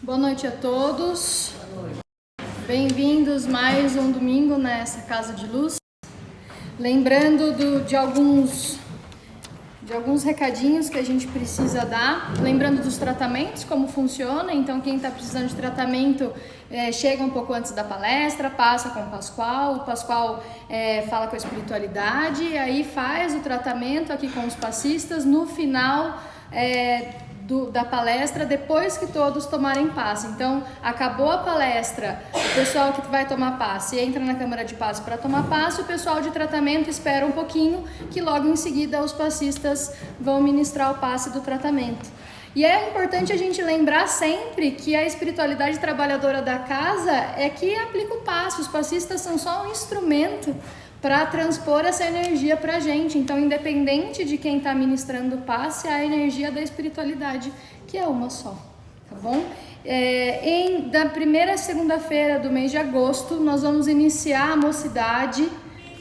Boa noite a todos. Bem-vindos mais um domingo nessa Casa de Luz. Lembrando de alguns recadinhos que a gente precisa dar. Lembrando dos tratamentos, como funciona. Então, quem está precisando de tratamento chega um pouco antes da palestra, passa com o Pascoal. O Pascoal fala com a espiritualidade, aí faz o tratamento aqui com os passistas. No final da palestra, depois que todos tomarem passe. Então, acabou a palestra, o pessoal que vai tomar passe entra na câmara de passe para tomar passe, o pessoal de tratamento espera um pouquinho, que logo em seguida os passistas vão ministrar o passe do tratamento. E é importante a gente lembrar sempre que a espiritualidade trabalhadora da casa é que aplica o passe, os passistas são só um instrumento para transpor essa energia para a gente. Então, independente de quem está ministrando o passe, a energia da espiritualidade, que é uma só, tá bom? Da primeira segunda-feira do mês de agosto, nós vamos iniciar a mocidade,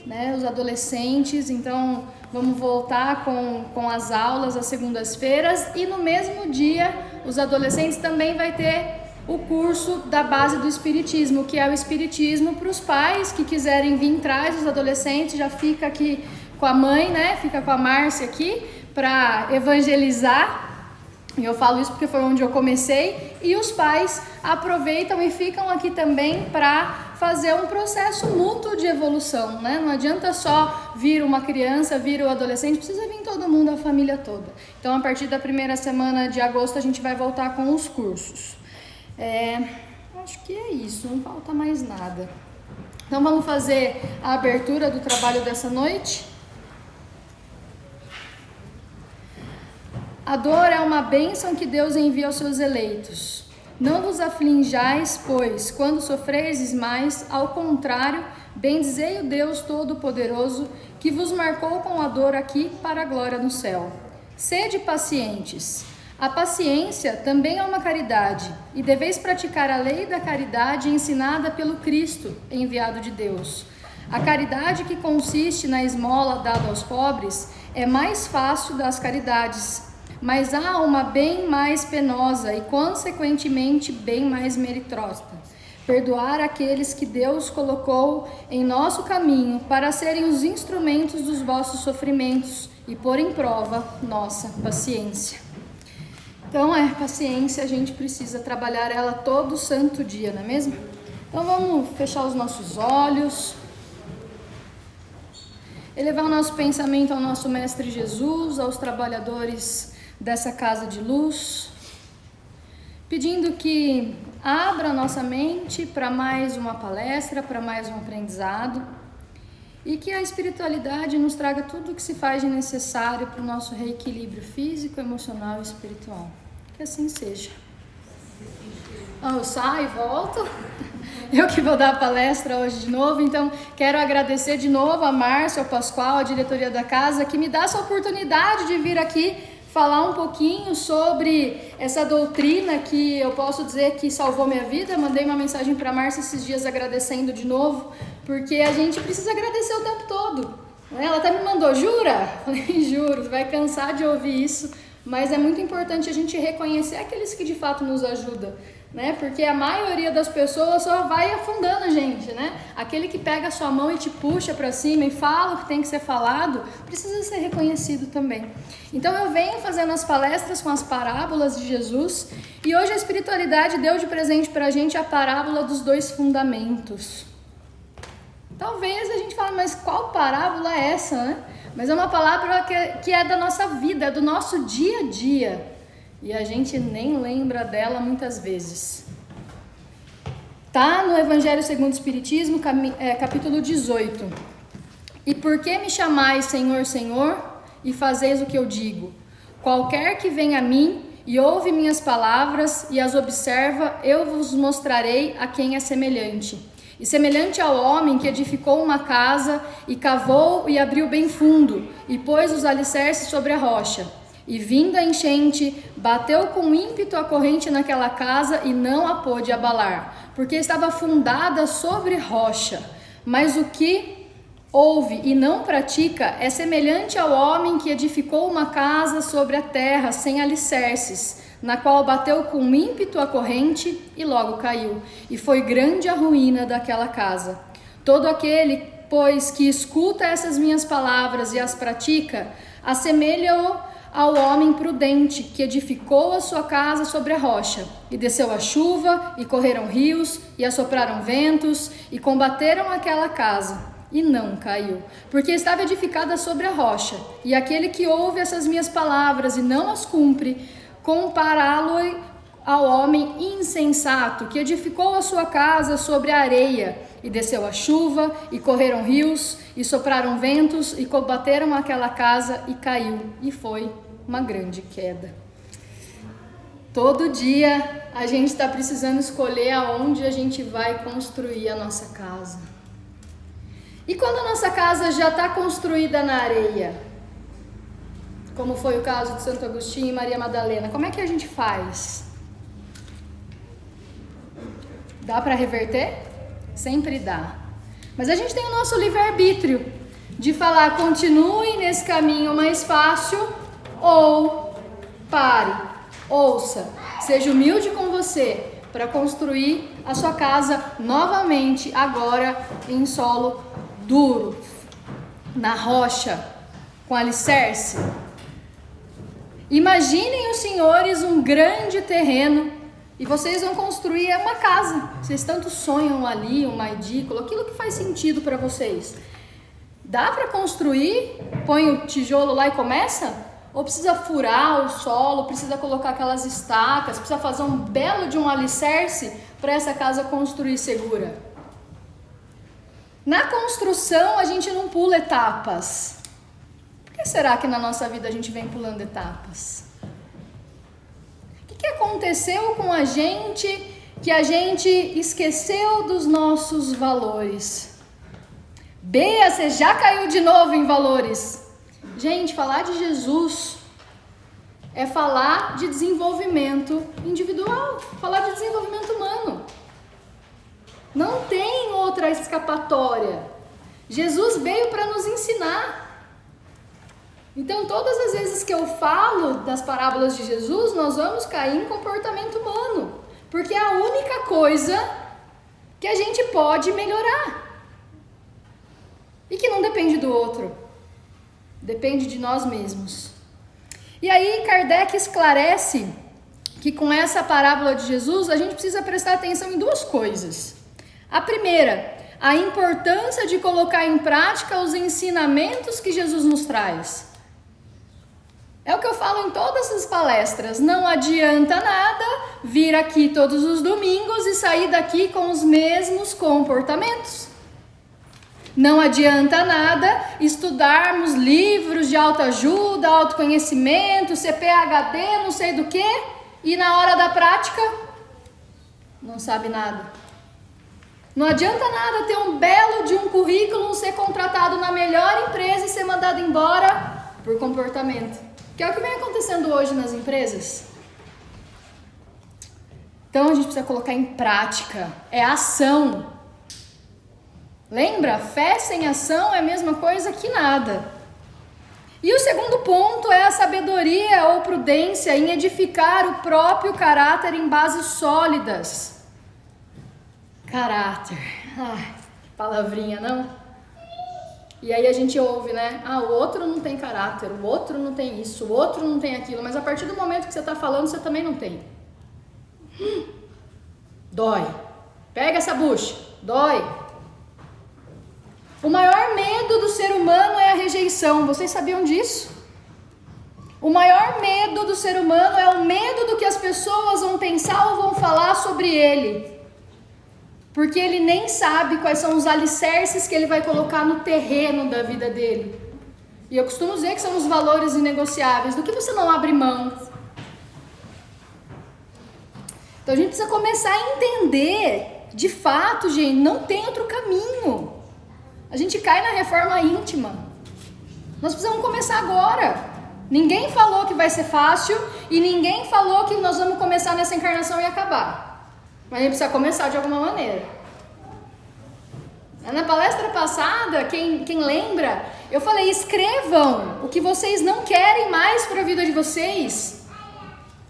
né, os adolescentes. Então, vamos voltar com as aulas às segundas-feiras, e no mesmo dia, os adolescentes também vai ter o curso da base do Espiritismo, que é o Espiritismo para os pais que quiserem vir, traz os adolescentes, já fica aqui com a mãe, né? Fica com a Márcia aqui para evangelizar. E eu falo isso porque foi onde eu comecei. E os pais aproveitam e ficam aqui também para fazer um processo mútuo de evolução, né? Não adianta só vir uma criança, vir o adolescente, precisa vir todo mundo, a família toda. Então, a partir da primeira semana de agosto, a gente vai voltar com os cursos. Acho que é isso, não falta mais nada. Então vamos fazer a abertura do trabalho dessa noite. A dor é uma bênção que Deus envia aos seus eleitos. Não vos aflinjais, pois, quando sofreis mais, ao contrário, bendizei o Deus Todo-Poderoso, que vos marcou com a dor aqui para a glória no céu. Sede pacientes. A paciência também é uma caridade, e deveis praticar a lei da caridade ensinada pelo Cristo, enviado de Deus. A caridade que consiste na esmola dada aos pobres é mais fácil das caridades, mas há uma bem mais penosa e, consequentemente, bem mais meritória. Perdoar aqueles que Deus colocou em nosso caminho para serem os instrumentos dos vossos sofrimentos e pôr em prova nossa paciência. Então, paciência, a gente precisa trabalhar ela todo santo dia, não é mesmo? Então, vamos fechar os nossos olhos, elevar o nosso pensamento ao nosso Mestre Jesus, aos trabalhadores dessa casa de luz, pedindo que abra a nossa mente para mais uma palestra, para mais um aprendizado, e que a espiritualidade nos traga tudo o que se faz de necessário para o nosso reequilíbrio físico, emocional e espiritual. Que assim seja. Eu saio e volto. Eu que vou dar a palestra hoje de novo, então quero agradecer de novo a Márcia, ao Pascoal, a diretoria da casa, que me dá essa oportunidade de vir aqui falar um pouquinho sobre essa doutrina que eu posso dizer que salvou minha vida. Mandei uma mensagem para a Márcia esses dias agradecendo de novo, porque a gente precisa agradecer o tempo todo. Ela até me mandou, jura? Falei, juro, você vai cansar de ouvir isso, mas é muito importante a gente reconhecer aqueles que de fato nos ajudam, né? Porque a maioria das pessoas só vai afundando a gente, né? Aquele que pega a sua mão e te puxa para cima e fala o que tem que ser falado, precisa ser reconhecido também. Então eu venho fazendo as palestras com as parábolas de Jesus, e hoje a espiritualidade deu de presente para a gente a parábola dos dois fundamentos. Talvez a gente fale, mas qual parábola é essa, né? Mas é uma palavra que é da nossa vida, é do nosso dia a dia. E a gente nem lembra dela muitas vezes. Tá no Evangelho segundo o Espiritismo, capítulo 18. E por que me chamais Senhor, Senhor, e fazeis o que eu digo? Qualquer que venha a mim e ouve minhas palavras e as observa, eu vos mostrarei a quem é semelhante. E semelhante ao homem que edificou uma casa e cavou e abriu bem fundo e pôs os alicerces sobre a rocha. E vinda a enchente, bateu com ímpeto a corrente naquela casa e não a pôde abalar, porque estava fundada sobre rocha. Mas o que ouve e não pratica é semelhante ao homem que edificou uma casa sobre a terra sem alicerces. na qual bateu com ímpeto a corrente e logo caiu. E foi grande a ruína daquela casa. Todo aquele, pois, que escuta essas minhas palavras e as pratica, assemelha-o ao homem prudente que edificou a sua casa sobre a rocha, e desceu a chuva, e correram rios, e assopraram ventos, e combateram aquela casa, e não caiu, porque estava edificada sobre a rocha. E aquele que ouve essas minhas palavras e não as cumpre, compará-lo ao homem insensato que edificou a sua casa sobre a areia, e desceu a chuva, e correram rios, e sopraram ventos, e combateram aquela casa, e caiu, e foi uma grande queda. Todo dia a gente está precisando escolher aonde a gente vai construir a nossa casa. E quando a nossa casa já está construída na areia, como foi o caso de Santo Agostinho e Maria Madalena, como é que a gente faz? Dá para reverter? Sempre dá. Mas a gente tem o nosso livre-arbítrio de falar: continue nesse caminho mais fácil ou pare, ouça, seja humilde com você para construir a sua casa novamente, agora em solo duro, na rocha, com alicerce. Imaginem os senhores um grande terreno e vocês vão construir uma casa. Vocês tanto sonham ali, uma edícula, aquilo que faz sentido para vocês. Dá para construir? Põe o tijolo lá e começa? Ou precisa furar o solo, precisa colocar aquelas estacas, precisa fazer um belo de um alicerce para essa casa construir segura? Na construção a gente não pula etapas. Por que será que na nossa vida a gente vem pulando etapas? O que aconteceu com a gente que a gente esqueceu dos nossos valores? Bea, você já caiu de novo em valores. Gente, falar de Jesus é falar de desenvolvimento individual, falar de desenvolvimento humano. Não tem outra escapatória. Jesus veio para nos ensinar. Então, todas as vezes que eu falo das parábolas de Jesus, nós vamos cair em comportamento humano, porque é a única coisa que a gente pode melhorar e que não depende do outro. Depende de nós mesmos. E aí Kardec esclarece que com essa parábola de Jesus a gente precisa prestar atenção em duas coisas. A primeira, a importância de colocar em prática os ensinamentos que Jesus nos traz. É o que eu falo em todas as palestras. Não adianta nada vir aqui todos os domingos e sair daqui com os mesmos comportamentos. Não adianta nada estudarmos livros de autoajuda, autoconhecimento, CPHD, não sei do que, e na hora da prática não sabe nada. Não adianta nada ter um belo de um currículo, ser contratado na melhor empresa e ser mandado embora por comportamento. Que é o que vem acontecendo hoje nas empresas. Então a gente precisa colocar em prática, é ação. Lembra? Fé sem ação é a mesma coisa que nada. E o segundo ponto é a sabedoria ou prudência em edificar o próprio caráter em bases sólidas. Caráter. Ai, palavrinha, não? E aí a gente ouve, né? Ah, o outro não tem caráter, o outro não tem isso, o outro não tem aquilo. Mas a partir do momento que você está falando, você também não tem. Dói. Pega essa bucha. Dói. O maior medo do ser humano é a rejeição. Vocês sabiam disso? O maior medo do ser humano é o medo do que as pessoas vão pensar ou vão falar sobre ele. Porque ele nem sabe quais são os alicerces que ele vai colocar no terreno da vida dele. E eu costumo dizer que são os valores inegociáveis. Do que você não abre mão? Então a gente precisa começar a entender, de fato, gente, não tem outro caminho. A gente cai na reforma íntima. Nós precisamos começar agora. Ninguém falou que vai ser fácil e ninguém falou que nós vamos começar nessa encarnação e acabar. Mas a gente precisa começar de alguma maneira. Na palestra passada, quem lembra, eu falei: escrevam o que vocês não querem mais para a vida de vocês.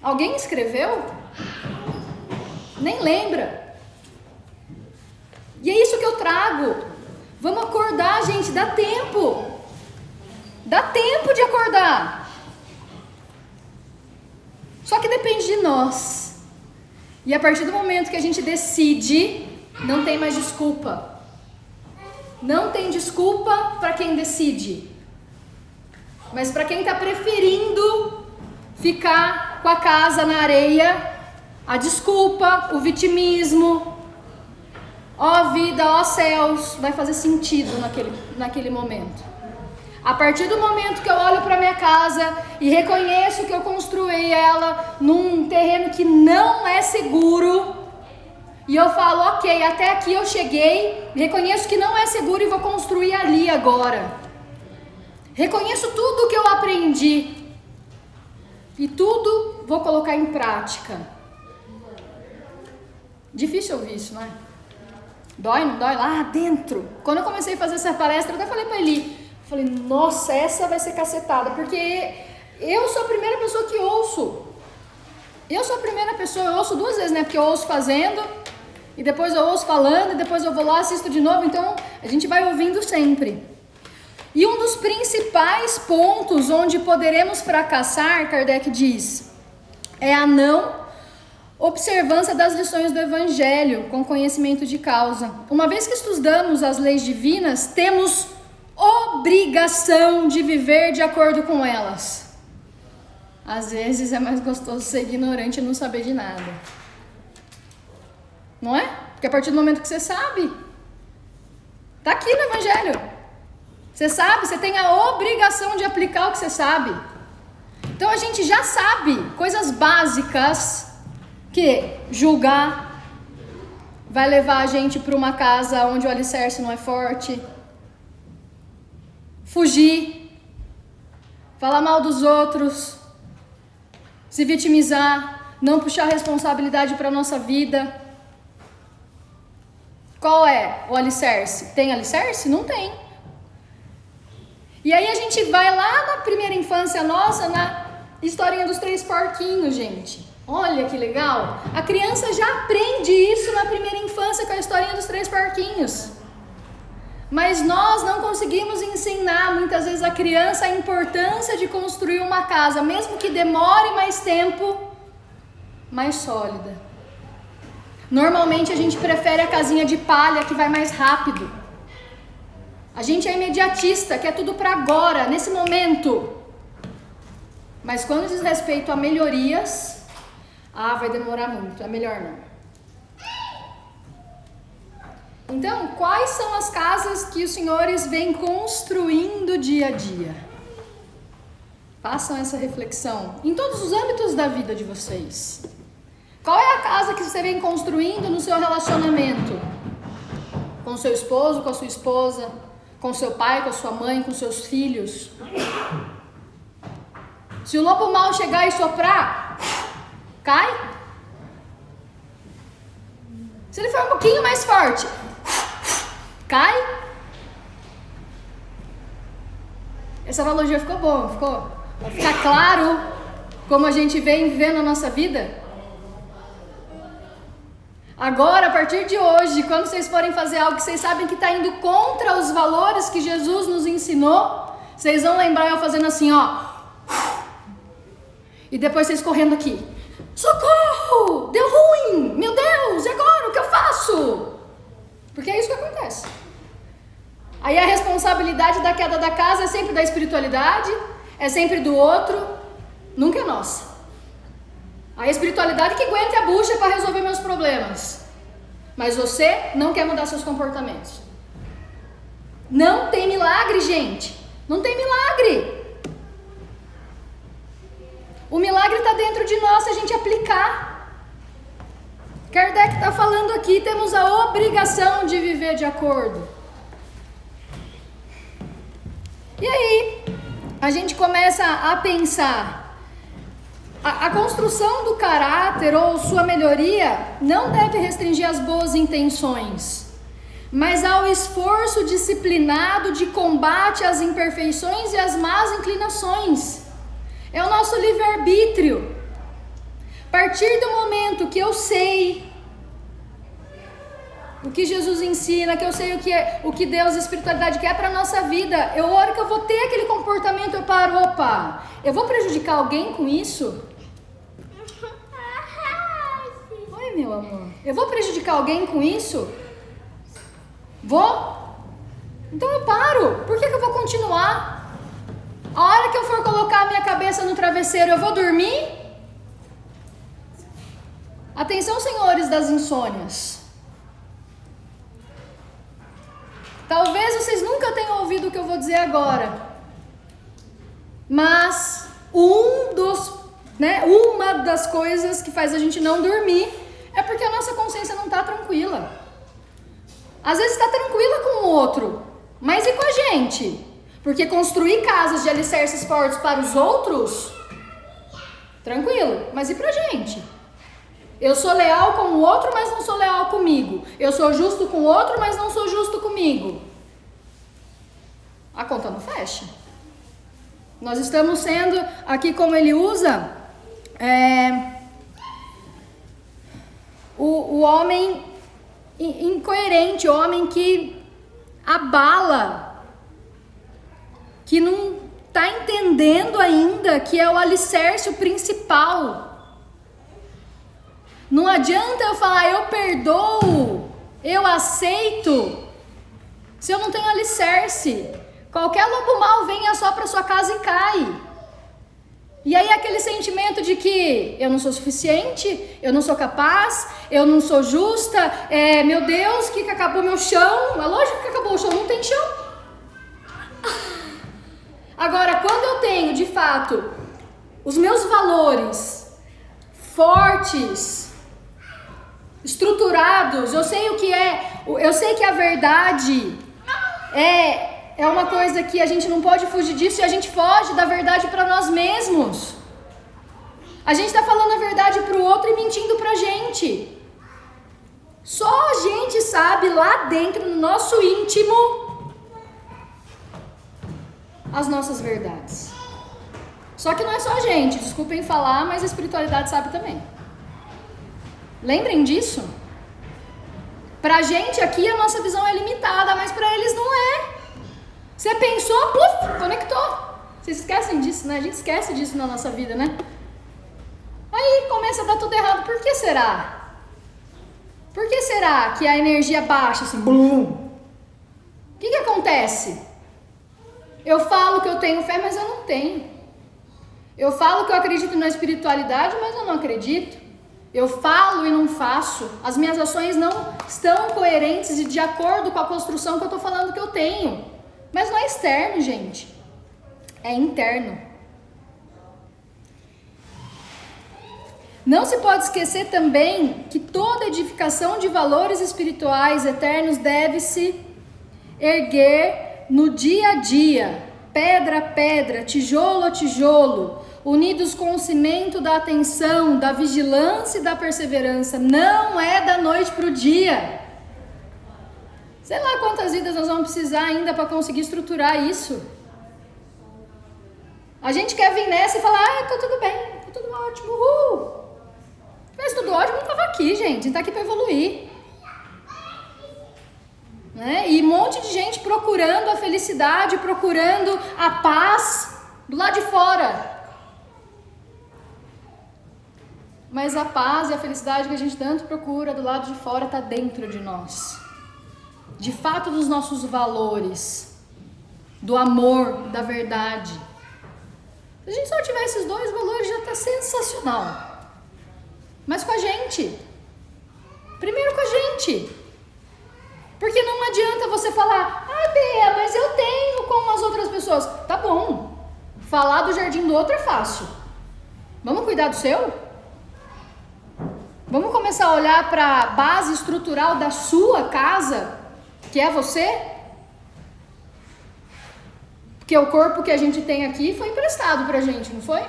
Alguém escreveu? Nem lembra. E é isso que eu trago. Vamos acordar, gente, dá tempo. Dá tempo de acordar. Só que depende de nós. E a partir do momento que a gente decide, não tem mais desculpa. Não tem desculpa para quem decide. Mas para quem está preferindo ficar com a casa na areia, a desculpa, o vitimismo, ó vida, ó céus, vai fazer sentido naquele momento. A partir do momento que eu olho para minha casa e reconheço que eu construí ela num terreno que não é seguro, e eu falo, ok, até aqui eu cheguei, reconheço que não é seguro e vou construir ali agora. Reconheço tudo que eu aprendi e tudo vou colocar em prática. Difícil ouvir isso, não é? Dói, não dói? Lá dentro. Quando eu comecei a fazer essa palestra, eu até falei pra Eli, falei, nossa, essa vai ser cacetada, porque eu sou a primeira pessoa que ouço. Eu sou a primeira pessoa, eu ouço duas vezes, né? Porque eu ouço fazendo, e depois eu ouço falando, e depois eu vou lá, assisto de novo, então a gente vai ouvindo sempre. E um dos principais pontos onde poderemos fracassar, Kardec diz, é a não observância das lições do Evangelho com conhecimento de causa. Uma vez que estudamos as leis divinas, temos obrigação de viver de acordo com elas. Às vezes é mais gostoso ser ignorante e não saber de nada. Não é? Porque a partir do momento que você sabe, tá aqui no Evangelho. Você sabe, você tem a obrigação de aplicar o que você sabe. Então a gente já sabe coisas básicas, que julgar vai levar a gente para uma casa onde o alicerce não é forte, fugir, falar mal dos outros, se vitimizar, não puxar responsabilidade para a nossa vida. Qual é o alicerce? Tem alicerce? Não tem. E aí a gente vai lá na primeira infância nossa, na historinha dos 3 porquinhos, gente. Olha que legal. A criança já aprende isso na primeira infância com a historinha dos 3 porquinhos. Mas nós não conseguimos ensinar muitas vezes a criança a importância de construir uma casa, mesmo que demore mais tempo, mais sólida. Normalmente a gente prefere a casinha de palha que vai mais rápido. A gente é imediatista, quer tudo para agora, nesse momento. Mas quando diz respeito a melhorias, vai demorar muito, é melhor não. Então, quais são as casas que os senhores vêm construindo dia a dia? Façam essa reflexão em todos os âmbitos da vida de vocês. Qual é a casa que você vem construindo no seu relacionamento? Com o seu esposo, com a sua esposa, com seu pai, com a sua mãe, com seus filhos. Se o lobo mau chegar e soprar, cai. Se ele for um pouquinho mais forte, cai. Essa analogia ficou boa, não ficou? Vai ficar claro como a gente vem vivendo a nossa vida. Agora, a partir de hoje, quando vocês forem fazer algo que vocês sabem que está indo contra os valores que Jesus nos ensinou, vocês vão lembrar eu fazendo assim, ó. E depois vocês correndo aqui. Socorro! Deu ruim! Meu Deus! E agora? O que eu faço? Porque é isso que acontece. Aí a responsabilidade da queda da casa é sempre da espiritualidade, é sempre do outro, nunca é nossa. A espiritualidade que aguenta a bucha para resolver meus problemas. Mas você não quer mudar seus comportamentos. Não tem milagre, gente. Não tem milagre. O milagre está dentro de nós se a gente aplicar. Kardec está falando aqui, temos a obrigação de viver de acordo. E aí, a gente começa a pensar... A construção do caráter ou sua melhoria não deve restringir as boas intenções, mas ao esforço disciplinado de combate às imperfeições e às más inclinações. É o nosso livre-arbítrio. A partir do momento que eu sei o que Jesus ensina, que eu sei o que Deus e a espiritualidade quer para a nossa vida, a hora que eu vou ter aquele comportamento, eu paro, opa, eu vou prejudicar alguém com isso? Oi, meu amor. Eu vou prejudicar alguém com isso? Vou? Então eu paro. Por que eu vou continuar? A hora que eu for colocar a minha cabeça no travesseiro, eu vou dormir? Atenção, senhores das insônias. Talvez vocês nunca tenham ouvido o que eu vou dizer agora. Mas uma das coisas que faz a gente não dormir é porque a nossa consciência não está tranquila. Às vezes está tranquila com o outro, mas e com a gente? Porque construir casas de alicerces fortes para os outros, tranquilo, mas e pra gente? Eu sou leal com o outro, mas não sou leal comigo. Eu sou justo com o outro, mas não sou justo comigo. A conta não fecha. Nós estamos sendo, aqui como ele usa, o homem incoerente, o homem que abala, que não está entendendo ainda que é o alicerce principal. Não adianta eu falar, eu perdoo, eu aceito, se eu não tenho alicerce. Qualquer lobo mau vem, assopra a sua casa e cai. E aí aquele sentimento de que eu não sou suficiente, eu não sou capaz, eu não sou justa, meu Deus, que acabou meu chão. É lógico que acabou o chão, não tem chão. Agora, quando eu tenho, de fato, os meus valores fortes, estruturados, eu sei o que é, eu sei que a verdade é uma coisa que a gente não pode fugir disso, e a gente foge da verdade para nós mesmos. A gente está falando a verdade para o outro e mentindo para a gente. Só a gente sabe lá dentro, no nosso íntimo, as nossas verdades. Só que não é só a gente, desculpem falar, mas a espiritualidade sabe também. Lembrem disso. Pra gente aqui a nossa visão é limitada, mas pra eles não é. Você pensou, puf, conectou. Vocês esquecem disso, né? A gente esquece disso na nossa vida, né? Aí começa a dar tudo errado. Por que será? Por que será que a energia baixa assim, blum? O que acontece? Eu falo que eu tenho fé, mas eu não tenho. Eu falo que eu acredito na espiritualidade, mas eu não acredito. Eu falo e não faço. As minhas ações não estão coerentes e de acordo com a construção que eu estou falando que eu tenho. Mas não é externo, gente. É interno. Não se pode esquecer também que toda edificação de valores espirituais eternos deve se erguer no dia a dia, pedra a pedra, tijolo a tijolo, unidos com o cimento da atenção, da vigilância e da perseverança. Não é da noite para o dia. Sei lá quantas vidas nós vamos precisar ainda para conseguir estruturar isso. A gente quer vir nessa e falar, tá tudo bem, tá tudo ótimo, uhul. Mas tudo ótimo, não estava aqui, gente, a gente está aqui para evoluir. Né? E um monte de gente procurando a felicidade, procurando a paz do lado de fora. Mas a paz e a felicidade que a gente tanto procura do lado de fora está dentro de nós. De fato, dos nossos valores, do amor, da verdade. Se a gente só tiver esses dois valores, já está sensacional. Mas com a gente. Primeiro com a gente. Porque não adianta você falar, Bea, mas eu tenho como as outras pessoas. Tá bom. Falar do jardim do outro é fácil. Vamos cuidar do seu? Vamos começar a olhar para a base estrutural da sua casa, que é você? Porque o corpo que a gente tem aqui foi emprestado pra gente, não foi?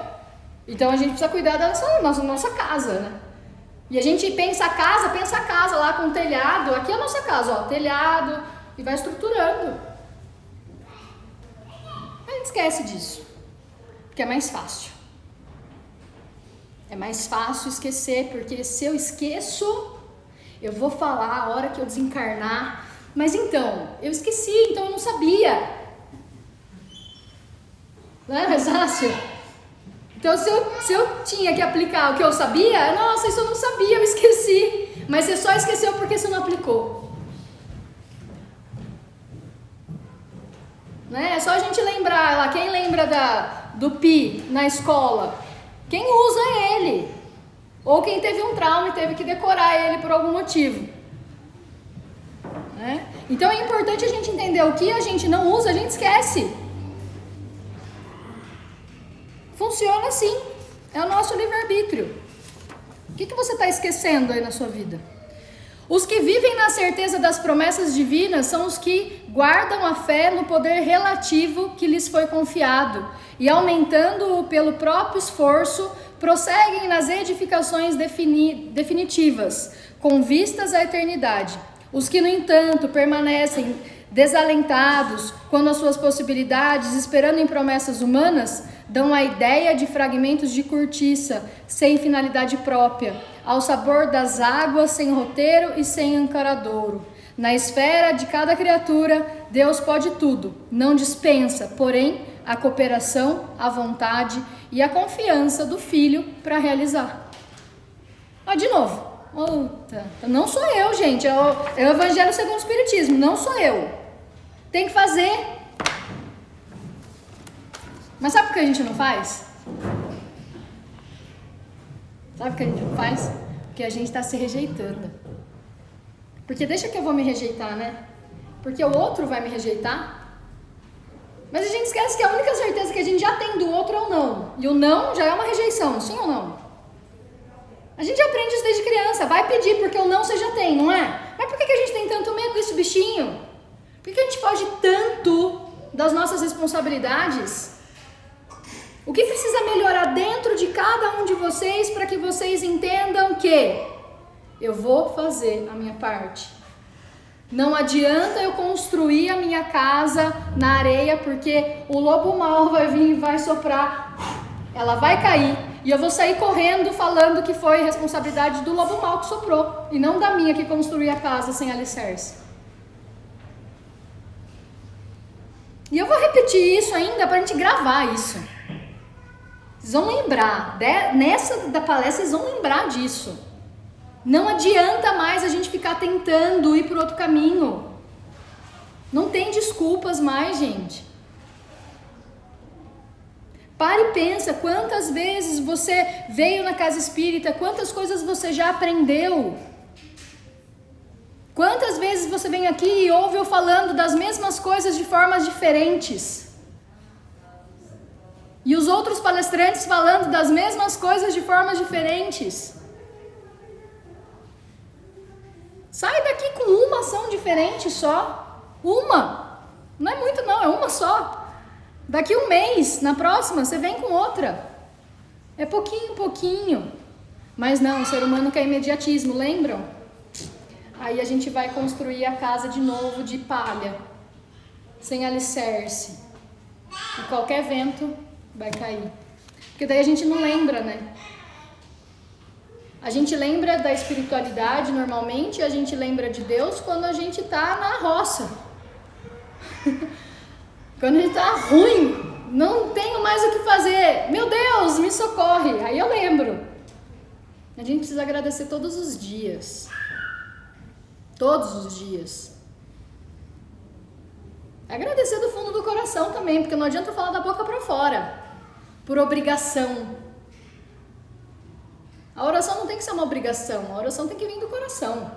Então a gente precisa cuidar da nossa casa, né? E a gente pensa a casa lá com o telhado. Aqui é a nossa casa, ó, telhado, e vai estruturando. A gente esquece disso, porque é mais fácil. É mais fácil esquecer, porque se eu esqueço, eu vou falar a hora que eu desencarnar. Mas então, eu esqueci, então eu não sabia. Não é mais fácil? Então, se eu tinha que aplicar o que eu sabia, nossa, isso eu não sabia, eu esqueci. Mas você só esqueceu porque você não aplicou. Né? É só a gente lembrar lá, quem lembra do pi na escola? Quem usa ele? Ou quem teve um trauma e teve que decorar ele por algum motivo. Né? Então é importante a gente entender o que a gente não usa, a gente esquece. Funciona assim, é o nosso livre-arbítrio. O que você está esquecendo aí na sua vida? Os que vivem na certeza das promessas divinas são os que guardam a fé no poder relativo que lhes foi confiado e, aumentando-o pelo próprio esforço, prosseguem nas edificações definitivas, com vistas à eternidade. Os que, no entanto, permanecem desalentados quando as suas possibilidades, esperando em promessas humanas, dão a ideia de fragmentos de cortiça, sem finalidade própria, ao sabor das águas, sem roteiro e sem ancaradouro. Na esfera de cada criatura, Deus pode tudo, não dispensa, porém, a cooperação, a vontade e a confiança do Filho para realizar. De novo, não sou eu, gente, é o Evangelho segundo o Espiritismo, não sou eu. Tem que fazer. Mas sabe por que a gente não faz? Sabe por que a gente não faz? Porque a gente está se rejeitando. Porque deixa que eu vou me rejeitar, né? Porque o outro vai me rejeitar. Mas a gente esquece que a única certeza que a gente já tem do outro é o não. E o não já é uma rejeição, sim ou não? A gente aprende isso desde criança. Vai pedir porque o não você já tem, não é? Mas por que a gente tem tanto medo desse bichinho? Por que a gente foge tanto das nossas responsabilidades? O que precisa melhorar dentro de cada um de vocês para que vocês entendam que eu vou fazer a minha parte? Não adianta eu construir a minha casa na areia porque o lobo mau vai vir e vai soprar, ela vai cair e eu vou sair correndo falando que foi responsabilidade do lobo mau que soprou e não da minha que construí a casa sem alicerce. E eu vou repetir isso ainda para a gente gravar isso. Vocês vão lembrar, nessa da palestra vocês vão lembrar disso. Não adianta mais a gente ficar tentando ir para outro caminho. Não tem desculpas mais, gente. Pare e pensa quantas vezes você veio na casa espírita, quantas coisas você já aprendeu. Quantas vezes você vem aqui e ouve eu falando das mesmas coisas de formas diferentes. E os outros palestrantes falando das mesmas coisas de formas diferentes. Sai daqui com uma ação diferente só. Uma. Não é muito não, é uma só. Daqui um mês, na próxima, você vem com outra. É pouquinho em pouquinho. Mas não, o ser humano quer imediatismo, lembram? Aí a gente vai construir a casa de novo de palha. Sem alicerce. E qualquer vento vai cair. Porque daí a gente não lembra, né? A gente lembra da espiritualidade normalmente, a gente lembra de Deus quando a gente tá na roça. Quando a gente tá ruim, não tenho mais o que fazer. Meu Deus, me socorre. Aí eu lembro. A gente precisa agradecer todos os dias. Todos os dias. Agradecer do fundo do coração também, porque não adianta falar da boca para fora. Por obrigação. A oração não tem que ser uma obrigação, a oração tem que vir do coração.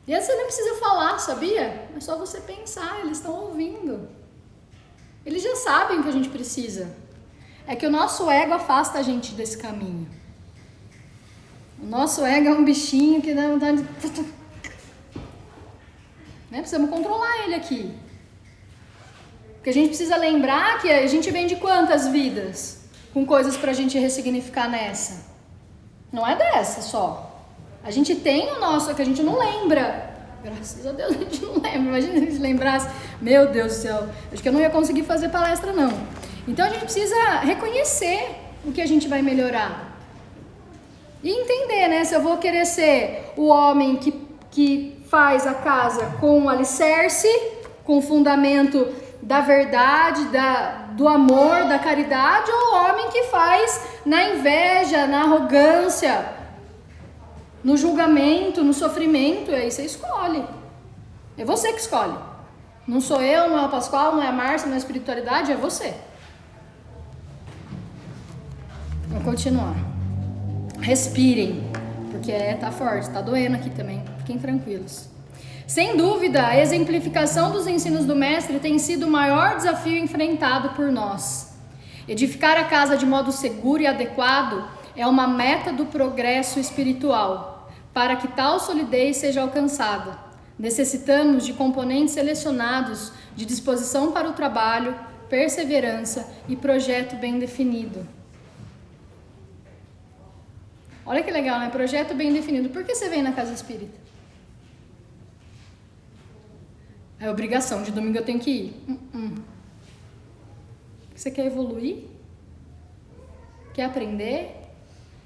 E aí você nem precisa falar, sabia? É só você pensar, eles estão ouvindo. Eles já sabem o que a gente precisa. É que o nosso ego afasta a gente desse caminho. O nosso ego é um bichinho que dá vontade de... Né? Precisamos controlar ele aqui. Porque a gente precisa lembrar que a gente vem de quantas vidas com coisas pra gente ressignificar nessa? Não é dessa só. A gente tem o nosso, que a gente não lembra. Graças a Deus a gente não lembra. Imagina se a gente lembrasse. Meu Deus do céu, acho que eu não ia conseguir fazer palestra não. Então a gente precisa reconhecer o que a gente vai melhorar? E entender, né? Se eu vou querer ser o homem que faz a casa com o alicerce, com o fundamento da verdade, do amor, da caridade, ou o homem que faz na inveja, na arrogância, no julgamento, no sofrimento. E aí você escolhe. É você que escolhe. Não sou eu, não é o Pascoal, não é a Márcia, não é a espiritualidade, é você. Vamos continuar. Respirem, porque tá forte, tá doendo aqui também. Fiquem tranquilos. Sem dúvida, a exemplificação dos ensinos do Mestre tem sido o maior desafio enfrentado por nós. Edificar a casa de modo seguro e adequado é uma meta do progresso espiritual. Para que tal solidez seja alcançada, necessitamos de componentes selecionados de disposição para o trabalho, perseverança e projeto bem definido. Olha que legal, né? Projeto bem definido. Por que você vem na casa espírita? É obrigação, de domingo eu tenho que ir. Você quer evoluir? Quer aprender?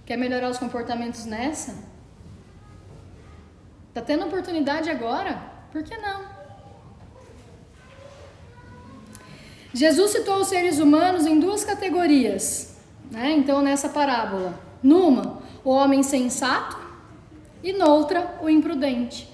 Quer melhorar os comportamentos nessa? Tá tendo oportunidade agora? Por que não? Jesus citou os seres humanos em duas categorias, né? Então, nessa parábola. Numa, o homem sensato, e noutra, o imprudente.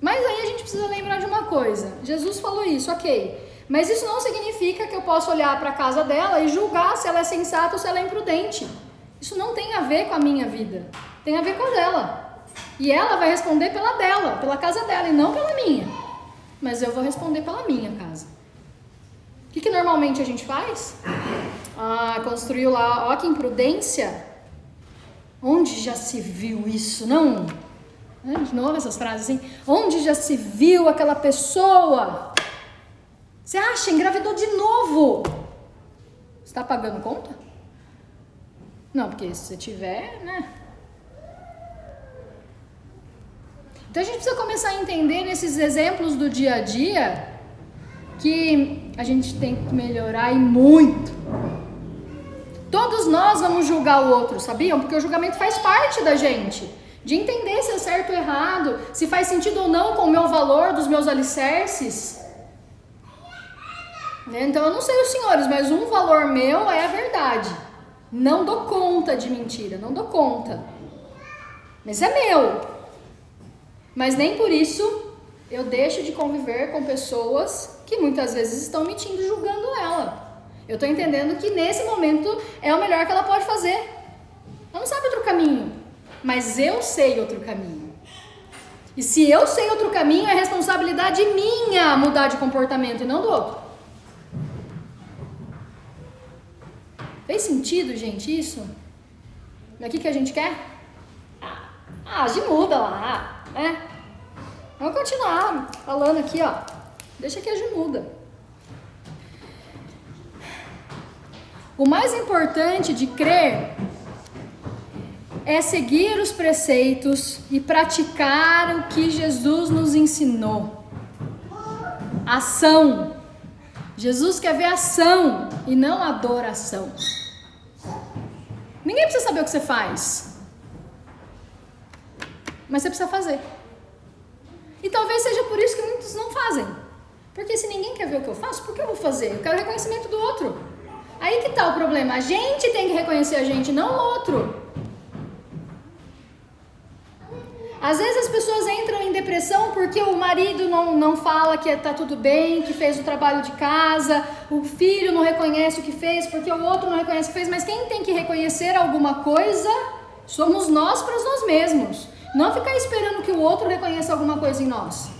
Mas aí a gente precisa lembrar de uma coisa. Jesus falou isso, ok. Mas isso não significa que eu possa olhar para a casa dela e julgar se ela é sensata ou se ela é imprudente. Isso não tem a ver com a minha vida. Tem a ver com a dela. E ela vai responder pela dela, pela casa dela, e não pela minha. Mas eu vou responder pela minha casa. O que normalmente a gente faz? Construiu lá, ó que imprudência. Onde já se viu isso, não? De novo essas frases assim. Onde já se viu aquela pessoa? Você acha? Engravidou de novo. Você está pagando conta? Não, porque se você tiver, né? Então a gente precisa começar a entender nesses exemplos do dia a dia que a gente tem que melhorar e muito. Todos nós vamos julgar o outro, sabiam? Porque o julgamento faz parte da gente. De entender se é certo ou errado, se faz sentido ou não com o meu valor, dos meus alicerces. Então eu não sei os senhores, mas um valor meu é a verdade. Não dou conta de mentira, não dou conta. Mas é meu. Mas nem por isso eu deixo de conviver com pessoas que muitas vezes estão mentindo, julgando ela. Eu estou entendendo que nesse momento é o melhor que ela pode fazer. Ela não sabe outro caminho, mas eu sei outro caminho. E se eu sei outro caminho, é responsabilidade minha mudar de comportamento e não do outro. Fez sentido, gente, isso? É o que a gente quer? A gente muda lá, né? Vamos continuar falando aqui, ó. Deixa que a gente muda. O mais importante de crer é seguir os preceitos e praticar o que Jesus nos ensinou. Ação. Jesus quer ver ação e não adoração. Ninguém precisa saber o que você faz, mas você precisa fazer. E talvez seja por isso que muitos não fazem. Porque se ninguém quer ver o que eu faço, por que eu vou fazer? Eu quero reconhecimento do outro. Aí que tá o problema. A gente tem que reconhecer a gente, não o outro. Às vezes as pessoas entram em depressão porque o marido não fala que tá tudo bem, que fez o trabalho de casa, o filho não reconhece o que fez porque o outro não reconhece o que fez, mas quem tem que reconhecer alguma coisa somos nós para nós mesmos. Não ficar esperando que o outro reconheça alguma coisa em nós.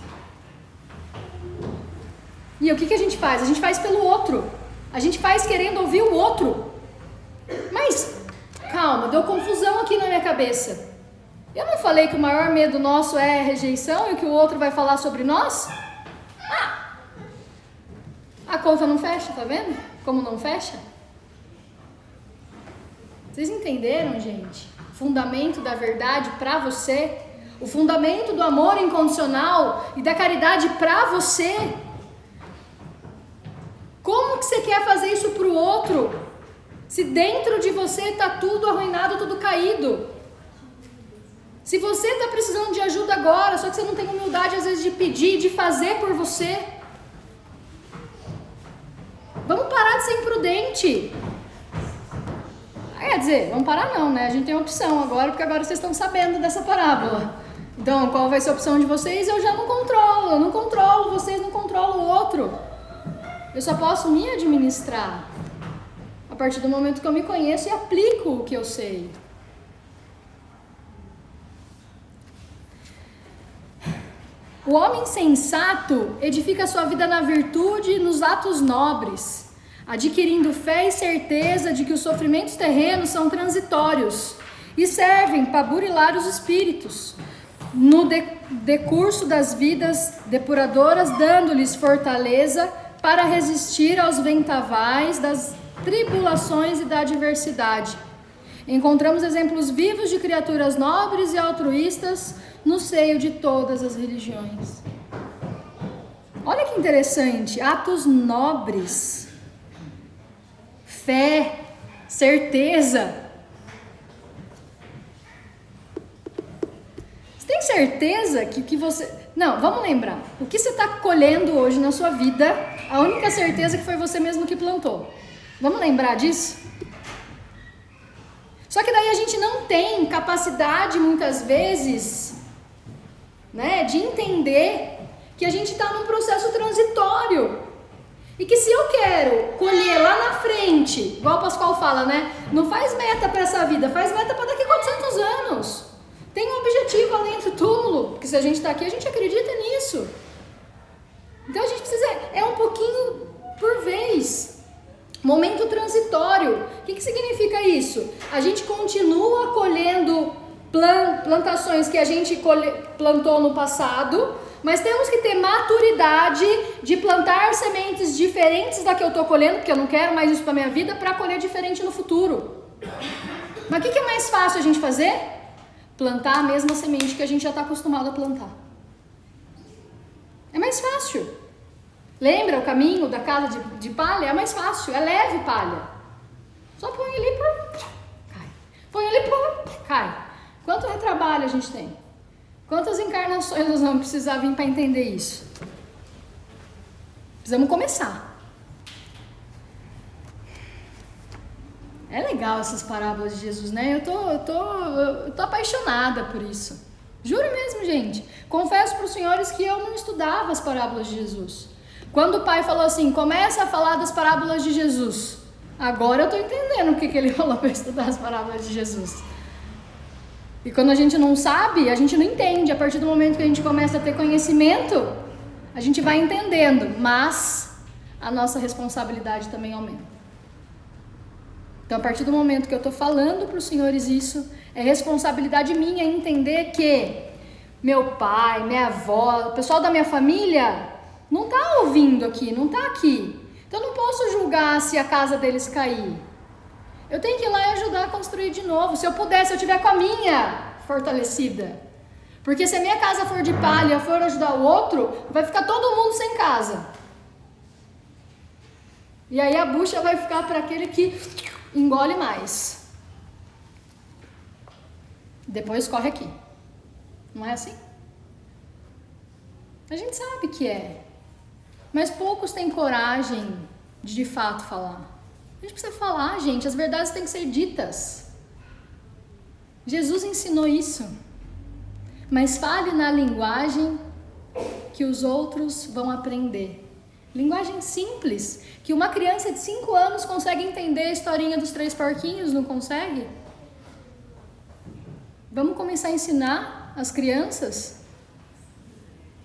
E o que a gente faz? A gente faz pelo outro. A gente faz querendo ouvir o outro. Mas, calma, deu confusão aqui na minha cabeça. Eu não falei que o maior medo nosso é a rejeição e que o outro vai falar sobre nós? A conta não fecha, tá vendo? Como não fecha? Vocês entenderam, gente? O fundamento da verdade pra você, o fundamento do amor incondicional e da caridade pra você. Como que você quer fazer isso para o outro? Se dentro de você está tudo arruinado, tudo caído. Se você está precisando de ajuda agora, só que você não tem humildade às vezes de pedir, de fazer por você. Vamos parar de ser imprudente. Quer dizer, vamos parar não, né? A gente tem opção agora, porque agora vocês estão sabendo dessa parábola. Então, qual vai ser a opção de vocês? Eu já não controlo. Eu não controlo, vocês não controlam o outro. Eu só posso me administrar a partir do momento que eu me conheço e aplico o que eu sei. O homem sensato edifica sua vida na virtude e nos atos nobres, adquirindo fé e certeza de que os sofrimentos terrenos são transitórios e servem para burilar os espíritos no decurso das vidas depuradoras, dando-lhes fortaleza para resistir aos ventavais das tribulações e da adversidade. Encontramos exemplos vivos de criaturas nobres e altruístas no seio de todas as religiões. Olha que interessante, atos nobres, fé, certeza. Você tem certeza que você... Não, vamos lembrar, o que você está colhendo hoje na sua vida, a única certeza é que foi você mesmo que plantou. Vamos lembrar disso? Só que daí a gente não tem capacidade, muitas vezes, né, de entender que a gente está num processo transitório. E que se eu quero colher lá na frente, igual o Pascoal fala, né? Não faz meta para essa vida, faz meta para daqui a 400 anos. Tem um objetivo além do túmulo, porque se a gente está aqui, a gente acredita nisso. Então a gente precisa, é um pouquinho por vez. Momento transitório. O que significa isso? A gente continua colhendo plantações que a gente plantou no passado, mas temos que ter maturidade de plantar sementes diferentes da que eu estou colhendo, porque eu não quero mais isso para minha vida, para colher diferente no futuro. Mas o que é mais fácil a gente fazer? Plantar a mesma semente que a gente já está acostumado a plantar. É mais fácil. Lembra o caminho da casa de palha? É mais fácil, é leve palha. Só põe ali e cai. Põe ali e cai. Quanto retrabalho a gente tem? Quantas encarnações nós vamos precisar vir para entender isso? Precisamos começar. É legal essas parábolas de Jesus, né? Eu tô apaixonada por isso. Juro mesmo, gente. Confesso para os senhores que eu não estudava as parábolas de Jesus. Quando o pai falou assim, começa a falar das parábolas de Jesus. Agora eu estou entendendo o que ele falou para estudar as parábolas de Jesus. E quando a gente não sabe, a gente não entende. A partir do momento que a gente começa a ter conhecimento, a gente vai entendendo. Mas a nossa responsabilidade também aumenta. Então, a partir do momento que eu estou falando para os senhores isso, é responsabilidade minha entender que meu pai, minha avó, o pessoal da minha família não está ouvindo aqui, não está aqui. Então, eu não posso julgar se a casa deles cair. Eu tenho que ir lá e ajudar a construir de novo. Se eu puder, se eu tiver com a minha fortalecida. Porque se a minha casa for de palha e eu for ajudar o outro, vai ficar todo mundo sem casa. E aí a bucha vai ficar para aquele que engole mais. Depois corre aqui. Não é assim? A gente sabe que é. Mas poucos têm coragem de fato falar. A gente precisa falar, gente. As verdades têm que ser ditas. Jesus ensinou isso. Mas fale na linguagem que os outros vão aprender. Linguagem simples. Que uma criança de 5 anos consegue entender a historinha dos 3 porquinhos, não consegue? Vamos começar a ensinar as crianças?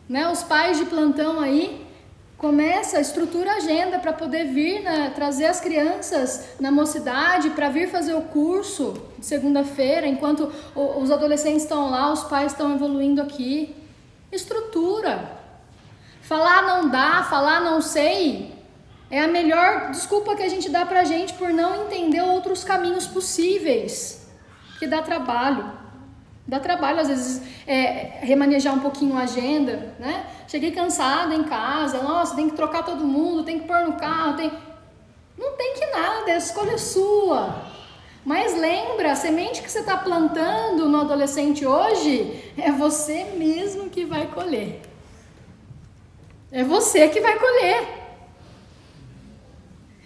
Né? Os pais de plantão aí, começa a estrutura a agenda para poder vir, né, trazer as crianças na mocidade para vir fazer o curso de segunda-feira, enquanto os adolescentes estão lá, os pais estão evoluindo aqui. Estrutura. Falar não dá, falar não sei, é a melhor desculpa que a gente dá pra gente por não entender outros caminhos possíveis, que dá trabalho. Dá trabalho, às vezes, remanejar um pouquinho a agenda, né? Cheguei cansada em casa, nossa, tem que trocar todo mundo, tem que pôr no carro, Não tem que nada, a escolha é sua. Mas lembra, a semente que você está plantando no adolescente hoje, é você mesmo que vai colher. É você que vai colher.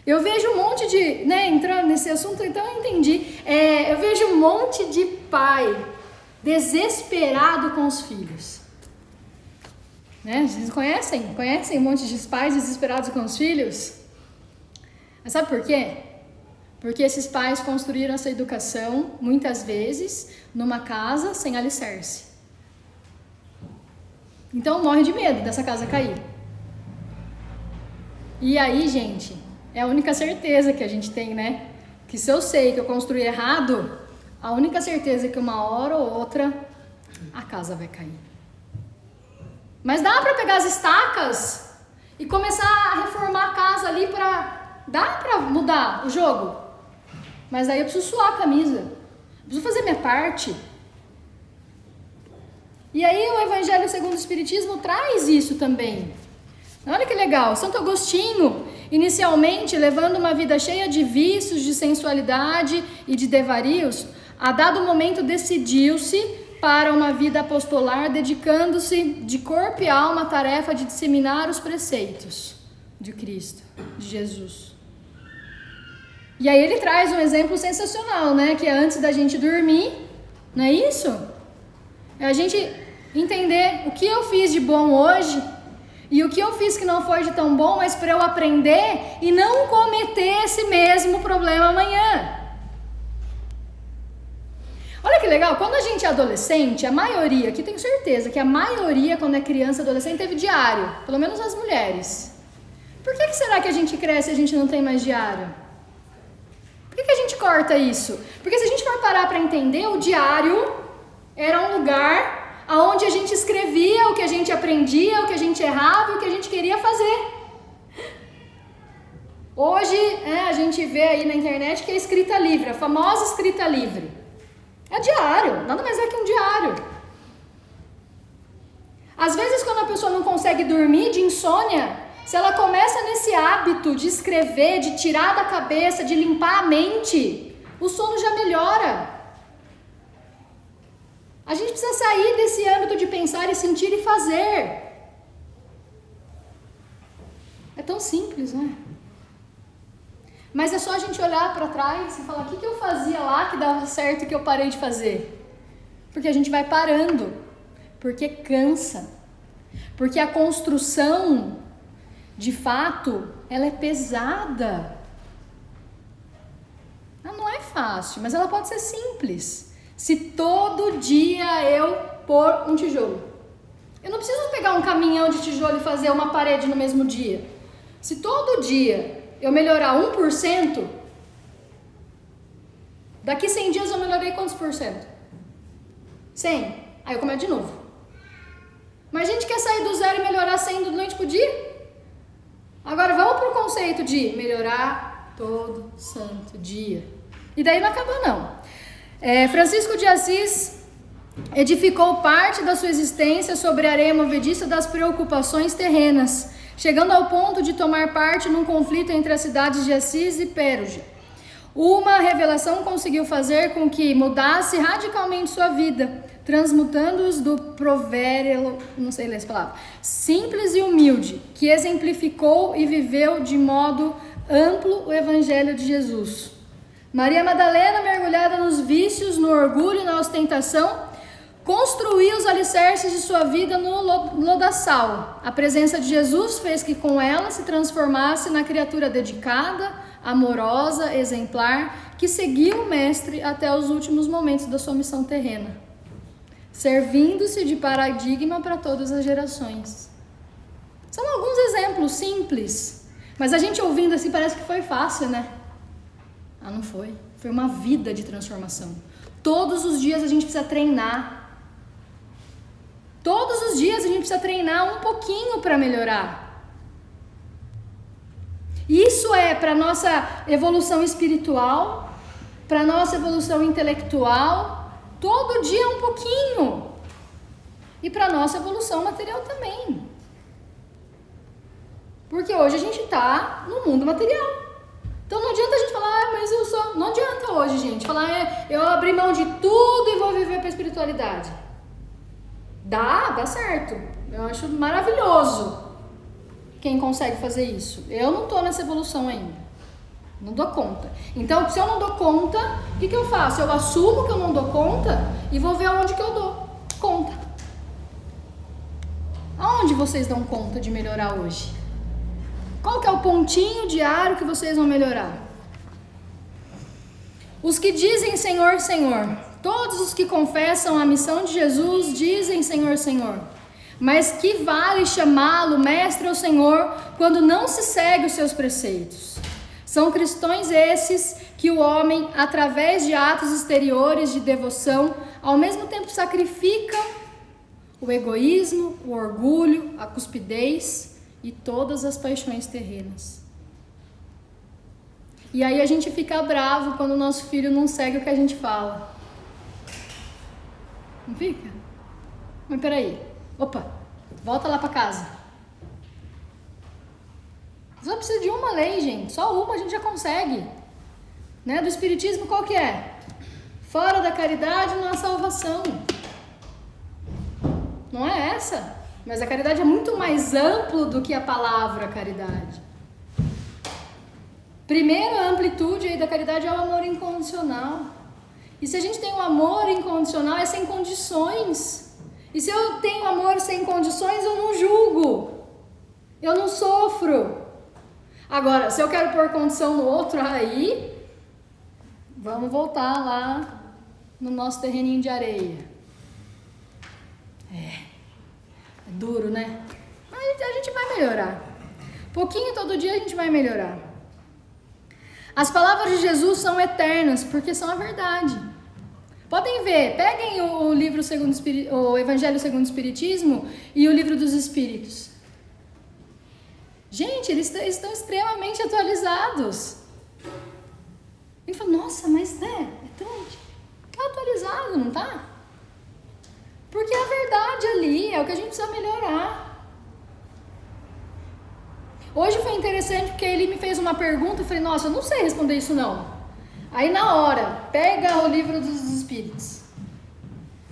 Eu vejo um monte de, entrando nesse assunto, então eu entendi. Eu vejo um monte de pai desesperado com os filhos. Vocês conhecem? Conhecem um monte de pais desesperados com os filhos? Mas sabe por quê? Porque esses pais construíram essa educação, muitas vezes, numa casa sem alicerce. Então morre de medo dessa casa cair. E aí, gente, é a única certeza que a gente tem, né? Que se eu sei que eu construí errado, a única certeza é que uma hora ou outra a casa vai cair. Mas dá para pegar as estacas e começar a reformar a casa ali dá para mudar o jogo. Mas aí eu preciso suar a camisa. Eu preciso fazer minha parte. E aí o Evangelho segundo o Espiritismo traz isso também. Olha que legal. Santo Agostinho, inicialmente levando uma vida cheia de vícios, de sensualidade e de devarios, a dado momento decidiu-se para uma vida apostolar, dedicando-se de corpo e alma à tarefa de disseminar os preceitos de Cristo, de Jesus. E aí ele traz um exemplo sensacional, que é antes da gente dormir, não é isso? É a gente entender o que eu fiz de bom hoje e o que eu fiz que não foi de tão bom, mas para eu aprender e não cometer esse mesmo problema amanhã. Olha que legal, quando a gente é adolescente, a maioria, aqui tenho certeza que a maioria quando é criança e adolescente teve diário, pelo menos as mulheres. Por que será que a gente cresce e a gente não tem mais diário? Por que a gente corta isso? Porque se a gente for parar para entender, o diário era um lugar onde a gente escrevia o que a gente aprendia, o que a gente errava e o que a gente queria fazer. Hoje a gente vê aí na internet que é escrita livre, a famosa escrita livre. É diário, nada mais é que um diário. Às vezes quando a pessoa não consegue dormir de insônia, se ela começa nesse hábito de escrever, de tirar da cabeça, de limpar a mente, o sono já melhora. A gente precisa sair desse âmbito de pensar e sentir e fazer. É tão simples, né? Mas é só a gente olhar para trás e falar, o que eu fazia lá que dava certo e que eu parei de fazer? Porque a gente vai parando, porque cansa, porque a construção, de fato, ela é pesada. Ela não é fácil, mas ela pode ser simples. Se todo dia eu pôr um tijolo. Eu não preciso pegar um caminhão de tijolo e fazer uma parede no mesmo dia. Se todo dia eu melhorar 1%, daqui 100 dias eu melhorei quantos por cento? 100. Aí eu começo de novo. Mas a gente quer sair do zero e melhorar 100 do noite pro dia? Agora vamos pro conceito de melhorar todo santo dia. E daí não acaba não. Francisco de Assis edificou parte da sua existência sobre a areia movediça das preocupações terrenas, chegando ao ponto de tomar parte num conflito entre as cidades de Assis e Pérugia. Uma revelação conseguiu fazer com que mudasse radicalmente sua vida, transmutando-os do provérbio, não sei ler essa palavra, simples e humilde, que exemplificou e viveu de modo amplo o Evangelho de Jesus. Maria Madalena, mergulhada nos vícios, no orgulho e na ostentação, construiu os alicerces de sua vida no lodaçal. A presença de Jesus fez que com ela se transformasse na criatura dedicada, amorosa, exemplar, que seguiu o Mestre até os últimos momentos da sua missão terrena, servindo-se de paradigma para todas as gerações. São alguns exemplos simples, mas a gente ouvindo assim parece que foi fácil, né? Não foi. Foi uma vida de transformação. Todos os dias a gente precisa treinar. Todos os dias a gente precisa treinar um pouquinho para melhorar. Isso é para nossa evolução espiritual, para nossa evolução intelectual, todo dia um pouquinho. E para nossa evolução material também. Porque hoje a gente está no mundo material. Então não adianta a gente falar, mas eu sou... Não adianta hoje, gente, falar, eu abri mão de tudo e vou viver para a espiritualidade. Dá certo. Eu acho maravilhoso quem consegue fazer isso. Eu não tô nessa evolução ainda. Não dou conta. Então, se eu não dou conta, o que eu faço? Eu assumo que eu não dou conta e vou ver aonde que eu dou conta. Aonde vocês dão conta de melhorar hoje? Qual que é o pontinho diário que vocês vão melhorar? Os que dizem Senhor, Senhor, todos os que confessam a missão de Jesus dizem Senhor, Senhor. Mas que vale chamá-lo Mestre ou Senhor quando não se segue os seus preceitos? São cristãos esses que o homem, através de atos exteriores de devoção, ao mesmo tempo sacrificam o egoísmo, o orgulho, a cuspidez e todas as paixões terrenas. E aí a gente fica bravo quando o nosso filho não segue o que a gente fala. Não fica? Mas peraí. Opa, volta lá pra casa. Só precisa de uma lei, gente. Só uma a gente já consegue. Né? Do Espiritismo qual que é? Fora da caridade não há salvação. Não é essa? Mas a caridade é muito mais amplo do que a palavra caridade. Primeira amplitude aí da caridade é o amor incondicional. E se a gente tem o amor incondicional, é sem condições. E se eu tenho amor sem condições, eu não julgo. Eu não sofro. Agora, se eu quero pôr condição no outro, aí vamos voltar lá no nosso terreninho de areia. É duro, né? Mas a gente vai melhorar. Pouquinho todo dia a gente vai melhorar. As palavras de Jesus são eternas, porque são a verdade. Podem ver, peguem o livro o Evangelho segundo o Espiritismo e o Livro dos Espíritos. Gente, eles estão extremamente atualizados. Ele fala, nossa, mas né, tá atualizado, não tá? Porque é a verdade ali, é o que a gente precisa melhorar. Hoje foi interessante porque ele me fez uma pergunta e falei, nossa, eu não sei responder isso não. Aí na hora, pega o Livro dos Espíritos.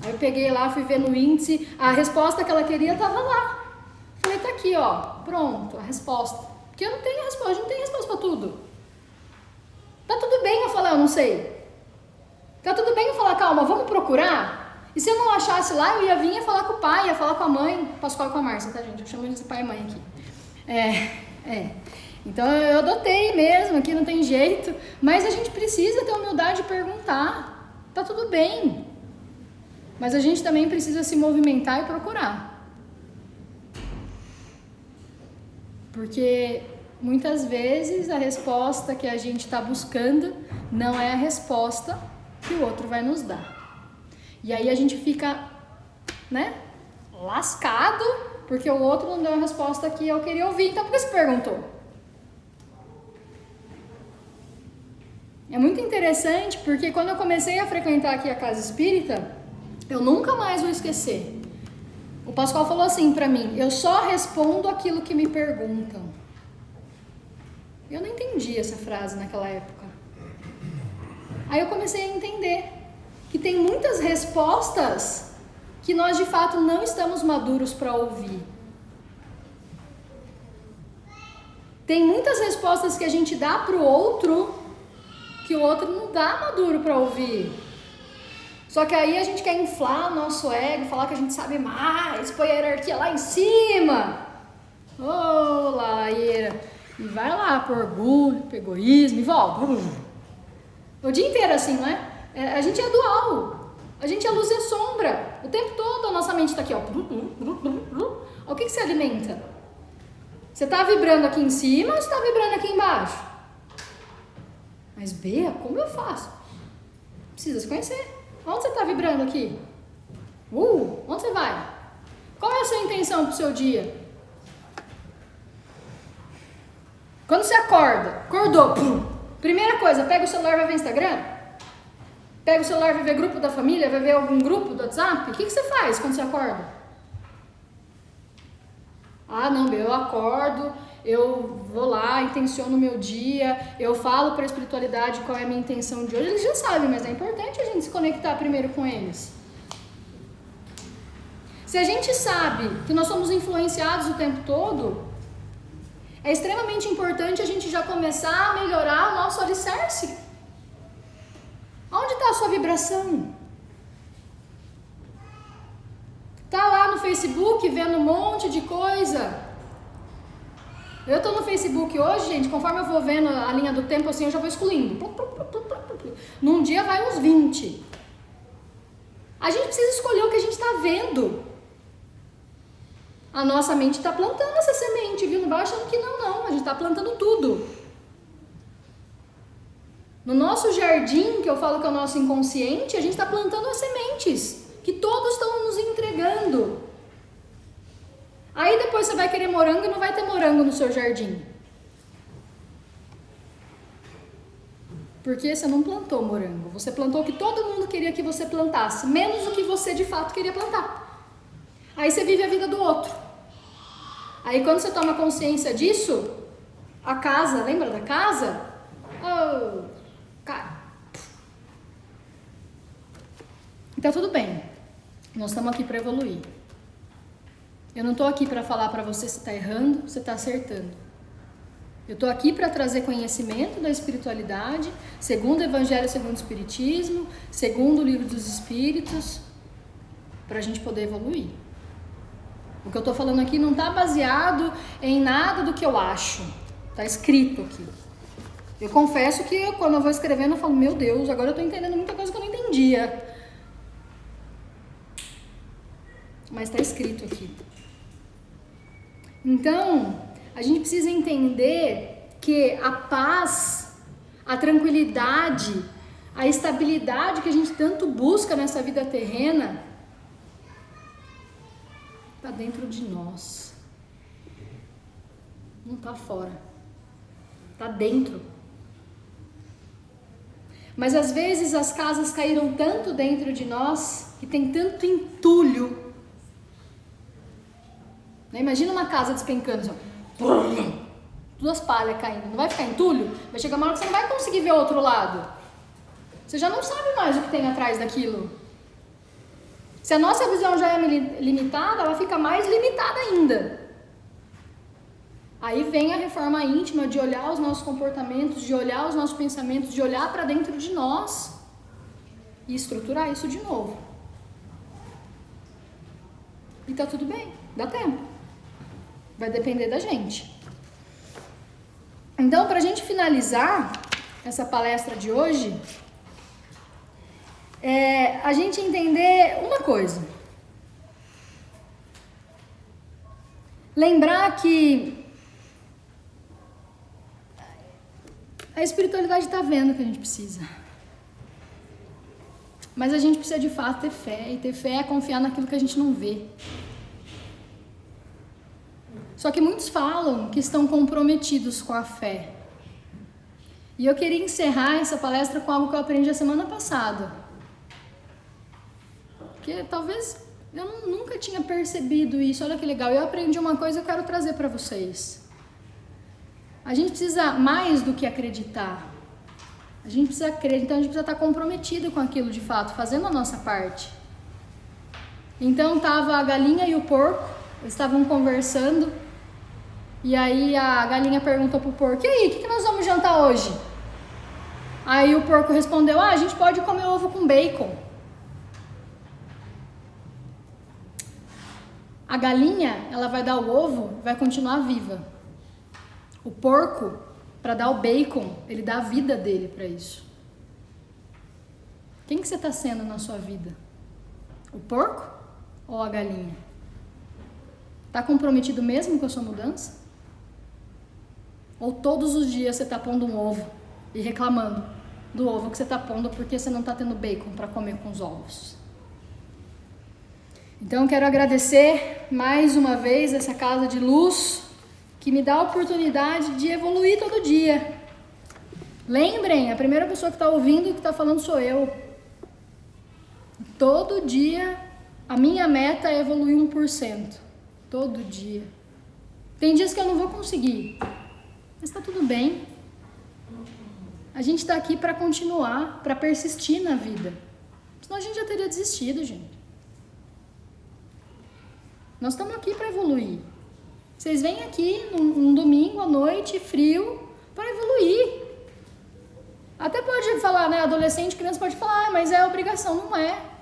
Aí eu peguei lá, fui ver no índice, a resposta que ela queria estava lá. Falei, tá aqui, ó, pronto, a resposta. Porque eu não tenho resposta, a gente não tem resposta pra tudo. Tá tudo bem eu falar, eu não sei. Tá tudo bem eu falar, calma, vamos procurar? E se eu não achasse lá, eu ia vir e falar com o pai, ia falar com a mãe, Pascoal e com a Márcia, tá, gente? Eu chamo eles de pai e mãe aqui. Então eu adotei mesmo, aqui não tem jeito, mas a gente precisa ter humildade de perguntar. Tá tudo bem. Mas a gente também precisa se movimentar e procurar. Porque muitas vezes a resposta que a gente está buscando não é a resposta que o outro vai nos dar. E aí a gente fica, né, lascado, porque o outro não deu a resposta que eu queria ouvir. Então por que você perguntou? É muito interessante porque quando eu comecei a frequentar aqui a Casa Espírita, eu nunca mais vou esquecer. O Pascoal falou assim pra mim, eu só respondo aquilo que me perguntam. Eu não entendi essa frase naquela época. Aí eu comecei a entender que tem muitas respostas que nós de fato não estamos maduros para ouvir. Tem muitas respostas que a gente dá pro outro que o outro não dá maduro para ouvir. Só que aí a gente quer inflar o nosso ego, falar que a gente sabe mais, põe a hierarquia lá em cima. Ô, laieira. E vai lá por orgulho, por egoísmo e volta. O dia inteiro assim, não é? A gente é dual. A gente é luz e sombra. O tempo todo a nossa mente está aqui, ó. O que você alimenta? Você está vibrando aqui em cima ou você está vibrando aqui embaixo? Mas, Bea, como eu faço? Precisa se conhecer. Onde você está vibrando aqui? Onde você vai? Qual é a sua intenção para o seu dia? Quando você acordou, primeira coisa, pega o celular e vai ver Instagram? Pega o celular e vai ver grupo da família? Vai ver algum grupo do WhatsApp? O que você faz quando você acorda? Ah, não, eu acordo, eu vou lá, intenciono o meu dia, eu falo para a espiritualidade qual é a minha intenção de hoje, eles já sabem, mas é importante a gente se conectar primeiro com eles. Se a gente sabe que nós somos influenciados o tempo todo, é extremamente importante a gente já começar a melhorar o nosso alicerce. Onde está a sua vibração? Tá lá no Facebook vendo um monte de coisa. Eu tô no Facebook hoje, gente, conforme eu vou vendo a linha do tempo assim, eu já vou excluindo. Num dia vai uns 20. A gente precisa escolher o que a gente tá vendo. A nossa mente tá plantando essa semente, viu? Não vai achando que não. A gente tá plantando tudo. No nosso jardim, que eu falo que é o nosso inconsciente, a gente tá plantando as sementes que todos estão nos entregando. Aí depois você vai querer morango e não vai ter morango no seu jardim. Porque você não plantou morango. Você plantou o que todo mundo queria que você plantasse, menos o que você de fato queria plantar. Aí você vive a vida do outro. Aí quando você toma consciência disso, a casa, lembra da casa? Oh, cara. E tá tudo bem. Nós estamos aqui para evoluir. Eu não estou aqui para falar para você se está errando, se está acertando. Eu estou aqui para trazer conhecimento da espiritualidade, segundo o Evangelho, segundo o Espiritismo, segundo o Livro dos Espíritos, para a gente poder evoluir. O que eu estou falando aqui não está baseado em nada do que eu acho. Está escrito aqui. Eu confesso que quando eu vou escrevendo eu falo, meu Deus, agora eu estou entendendo muita coisa que eu não entendia. Mas está escrito aqui. Então, a gente precisa entender que a paz, a tranquilidade, a estabilidade que a gente tanto busca nessa vida terrena, está dentro de nós. Não está fora. Está dentro. Mas às vezes as casas caíram tanto dentro de nós que tem tanto entulho. Imagina uma casa despencando assim, duas palhas caindo, não vai ficar entulho? Vai chegar uma hora que você não vai conseguir ver o outro lado. Você já não sabe mais o que tem atrás daquilo. Se a nossa visão já é limitada, ela fica mais limitada ainda. Aí vem a reforma íntima de olhar os nossos comportamentos, de olhar os nossos pensamentos, de olhar para dentro de nós e estruturar isso de novo. E tá tudo bem, dá tempo. Vai depender da gente. Então, para a gente finalizar essa palestra de hoje, a gente entender uma coisa. Lembrar que a espiritualidade está vendo o que a gente precisa. Mas a gente precisa de fato ter fé. E ter fé é confiar naquilo que a gente não vê. Só que muitos falam que estão comprometidos com a fé. E eu queria encerrar essa palestra com algo que eu aprendi a semana passada. Porque talvez eu nunca tinha percebido isso. Olha que legal. Eu aprendi uma coisa que eu quero trazer para vocês. A gente precisa mais do que acreditar. A gente precisa acreditar, então a gente precisa estar comprometido com aquilo de fato, fazendo a nossa parte. Então tava a galinha e o porco, eles estavam conversando. E aí a galinha perguntou pro porco, e aí, o que nós vamos jantar hoje? Aí o porco respondeu, a gente pode comer ovo com bacon. A galinha, ela vai dar o ovo, vai continuar viva. O porco, para dar o bacon, ele dá a vida dele para isso. Quem que você está sendo na sua vida? O porco ou a galinha? Está comprometido mesmo com a sua mudança? Ou todos os dias você está pondo um ovo e reclamando do ovo que você está pondo porque você não está tendo bacon para comer com os ovos? Então eu quero agradecer mais uma vez essa casa de luz que me dá a oportunidade de evoluir todo dia. Lembrem, a primeira pessoa que está ouvindo e que está falando sou eu. Todo dia a minha meta é evoluir 1%. Todo dia. Tem dias que eu não vou conseguir, mas tá tudo bem. A gente tá aqui para continuar, para persistir na vida. Senão a gente já teria desistido, gente. Nós estamos aqui para evoluir. Vocês vêm aqui num domingo à noite, frio, para evoluir. Até pode falar, né? Adolescente, criança pode falar, mas é obrigação. Não é.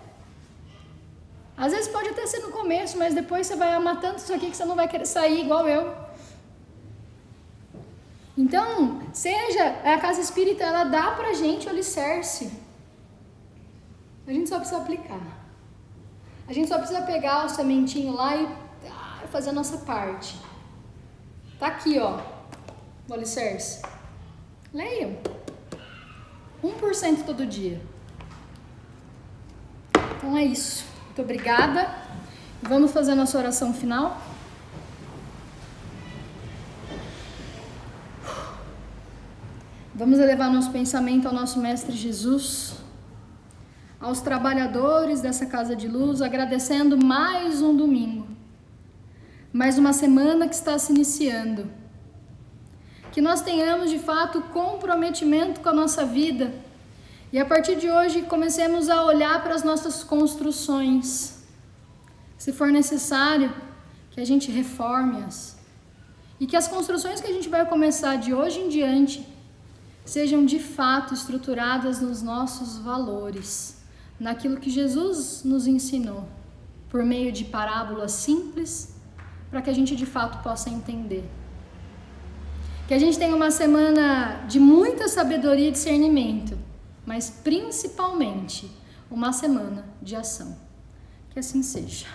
Às vezes pode até ser no começo, mas depois você vai amar tanto isso aqui que você não vai querer sair igual eu. Então, a casa espírita, ela dá pra gente o alicerce. A gente só precisa aplicar. A gente só precisa pegar o sementinho lá e fazer a nossa parte. Tá aqui, ó, o alicerce. Leiam. 1% todo dia. Então é isso. Muito obrigada. Vamos fazer a nossa oração final. Vamos elevar nosso pensamento ao nosso Mestre Jesus, aos trabalhadores dessa casa de luz, agradecendo mais um domingo, mais uma semana que está se iniciando. Que nós tenhamos de fato comprometimento com a nossa vida e a partir de hoje comecemos a olhar para as nossas construções. Se for necessário, que a gente reforme-as e que as construções que a gente vai começar de hoje em diante sejam de fato estruturadas nos nossos valores, naquilo que Jesus nos ensinou, por meio de parábolas simples, para que a gente de fato possa entender. Que a gente tenha uma semana de muita sabedoria e discernimento, mas principalmente uma semana de ação. Que assim seja.